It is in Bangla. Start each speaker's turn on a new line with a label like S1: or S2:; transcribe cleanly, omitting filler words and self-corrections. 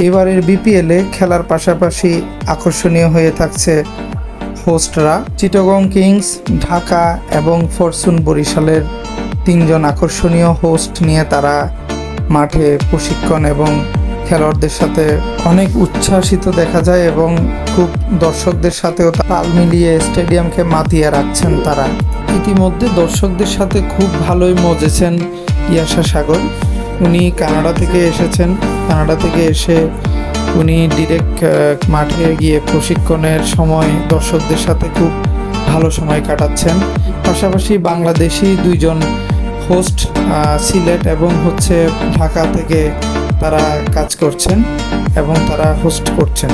S1: এবারের বিপিএলে খেলার পাশাপাশি আকর্ষণীয় হয়ে থাকছে হোস্টরা। চিটাগং কিংস, ঢাকা এবং ফরচুন বরিশালের তিনজন আকর্ষণীয় হোস্ট নিয়ে তারা মাঠে প্রশিক্ষণ এবং খেলোয়াড়দের সাথে অনেক উচ্ছ্বাসিত দেখা যায় এবং খুব দর্শকদের সাথেও তাল মিলিয়ে স্টেডিয়ামকে মাতিয়ে রাখছেন তারা। ইতিমধ্যে দর্শকদের সাথে খুব ভালোই মজেছেন ইয়াশা সাগর। উনি কানাডা থেকে এসেছেন। কানাডা থেকে এসে উনি ডিরেক্ট মাঠে গিয়ে প্রশিক্ষণের সময় দর্শকদের সাথে খুব ভালো সময় কাটাচ্ছেন। পাশাপাশি বাংলাদেশি দুইজন হোস্ট সিলেট এবং ঢাকা থেকে তারা কাজ করছেন এবং তারা হোস্ট করছেন।